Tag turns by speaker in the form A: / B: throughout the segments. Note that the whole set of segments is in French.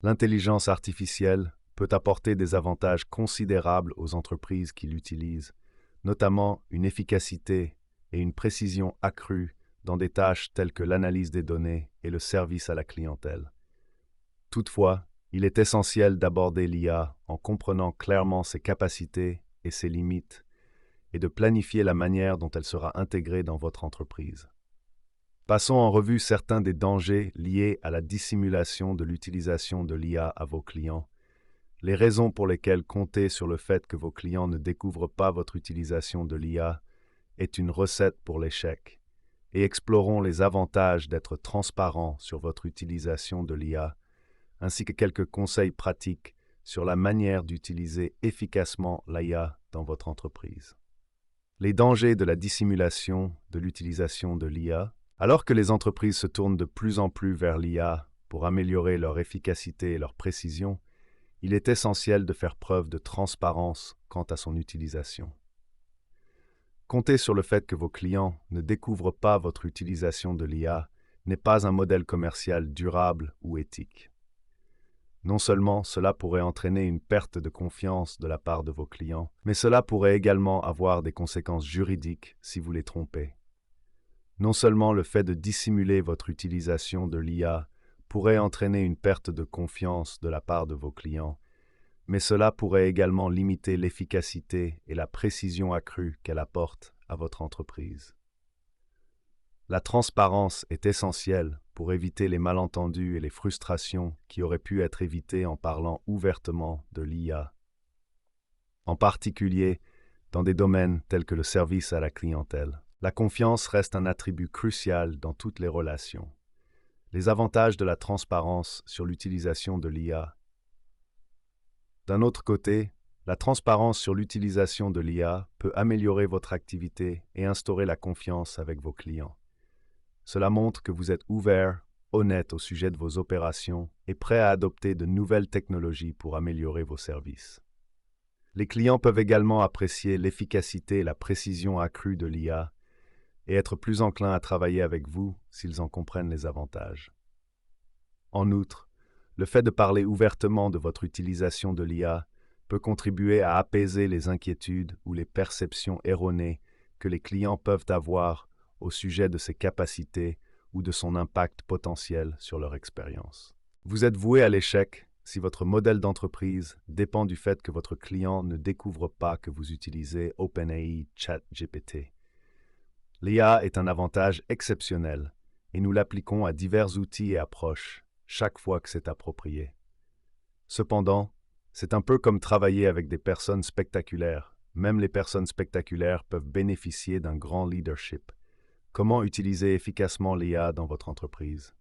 A: L'intelligence artificielle peut apporter des avantages considérables aux entreprises qui l'utilisent, notamment une efficacité et une précision accrues dans des tâches telles que l'analyse des données et le service à la clientèle. Toutefois, il est essentiel d'aborder l'IA en comprenant clairement ses capacités et ses limites, et de planifier la manière dont elle sera intégrée dans votre entreprise. Passons en revue certains des dangers liés à la dissimulation de l'utilisation de l'IA à vos clients, les raisons pour lesquelles compter sur le fait que vos clients ne découvrent pas votre utilisation de l'IA est une recette pour l'échec, et explorons les avantages d'être transparent sur votre utilisation de l'IA, ainsi que quelques conseils pratiques sur la manière d'utiliser efficacement l'IA dans votre entreprise. Les dangers de la dissimulation de l'utilisation de l'IA. Alors que les entreprises se tournent de plus en plus vers l'IA pour améliorer leur efficacité et leur précision, il est essentiel de faire preuve de transparence quant à son utilisation. Comptez sur le fait que vos clients ne découvrent pas votre utilisation de l'IA n'est pas un modèle commercial durable ou éthique. Non seulement cela pourrait entraîner une perte de confiance de la part de vos clients, mais cela pourrait également avoir des conséquences juridiques si vous les trompez. Non seulement le fait de dissimuler votre utilisation de l'IA pourrait entraîner une perte de confiance de la part de vos clients, mais cela pourrait également limiter l'efficacité et la précision accrue qu'elle apporte à votre entreprise. La transparence est essentielle pour éviter les malentendus et les frustrations qui auraient pu être évités en parlant ouvertement de l'IA, en particulier dans des domaines tels que le service à la clientèle. La confiance reste un attribut crucial dans toutes les relations. Les avantages de la transparence sur l'utilisation de l'IA. D'un autre côté, la transparence sur l'utilisation de l'IA peut améliorer votre activité et instaurer la confiance avec vos clients. Cela montre que vous êtes ouvert, honnête au sujet de vos opérations et prêt à adopter de nouvelles technologies pour améliorer vos services. Les clients peuvent également apprécier l'efficacité et la précision accrue de l'IA et être plus enclins à travailler avec vous s'ils en comprennent les avantages. En outre, le fait de parler ouvertement de votre utilisation de l'IA peut contribuer à apaiser les inquiétudes ou les perceptions erronées que les clients peuvent avoir au sujet de ses capacités ou de son impact potentiel sur leur expérience. Vous êtes voué à l'échec si votre modèle d'entreprise dépend du fait que votre client ne découvre pas que vous utilisez OpenAI ChatGPT. L'IA est un avantage exceptionnel et nous l'appliquons à divers outils et approches chaque fois que c'est approprié. Cependant, c'est un peu comme travailler avec des personnes spectaculaires. Même les personnes spectaculaires peuvent bénéficier d'un grand leadership. Comment utiliser efficacement l'IA dans votre entreprise?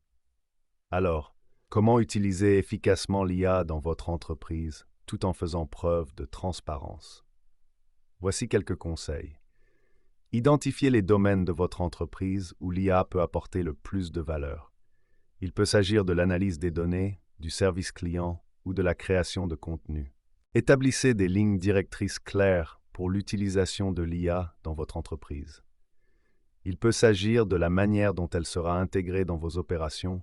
A: Alors, comment utiliser efficacement l'IA dans votre entreprise tout en faisant preuve de transparence? Voici quelques conseils. Identifiez les domaines de votre entreprise où l'IA peut apporter le plus de valeur. Il peut s'agir de l'analyse des données, du service client ou de la création de contenu. Établissez des lignes directrices claires pour l'utilisation de l'IA dans votre entreprise. Il peut s'agir de la manière dont elle sera intégrée dans vos opérations,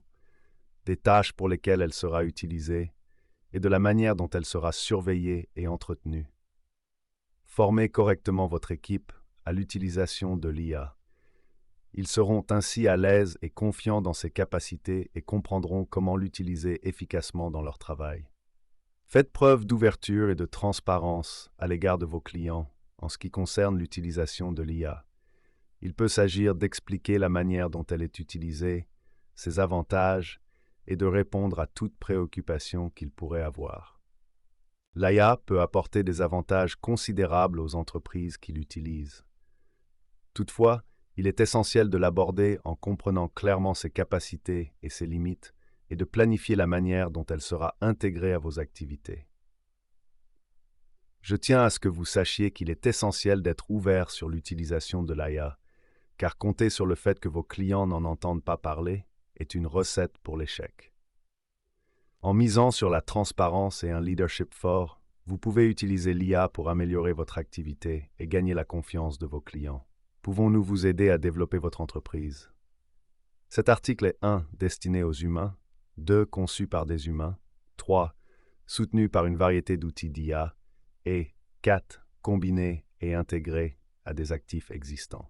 A: des tâches pour lesquelles elle sera utilisée et de la manière dont elle sera surveillée et entretenue. Formez correctement votre équipe à l'utilisation de l'IA. Ils seront ainsi à l'aise et confiants dans ses capacités et comprendront comment l'utiliser efficacement dans leur travail. Faites preuve d'ouverture et de transparence à l'égard de vos clients en ce qui concerne l'utilisation de l'IA. Il peut s'agir d'expliquer la manière dont elle est utilisée, ses avantages et de répondre à toute préoccupation qu'ils pourraient avoir. L'IA peut apporter des avantages considérables aux entreprises qui l'utilisent. Toutefois, il est essentiel de l'aborder en comprenant clairement ses capacités et ses limites et de planifier la manière dont elle sera intégrée à vos activités. Je tiens à ce que vous sachiez qu'il est essentiel d'être ouvert sur l'utilisation de l'IA, car compter sur le fait que vos clients n'en entendent pas parler est une recette pour l'échec. En misant sur la transparence et un leadership fort, vous pouvez utiliser l'IA pour améliorer votre activité et gagner la confiance de vos clients. Pouvons-nous vous aider à développer votre entreprise? Cet article est 1. Destiné aux humains, 2. Conçu par des humains, 3. Soutenu par une variété d'outils d'IA. Et 4. Combiné et intégré à des actifs existants.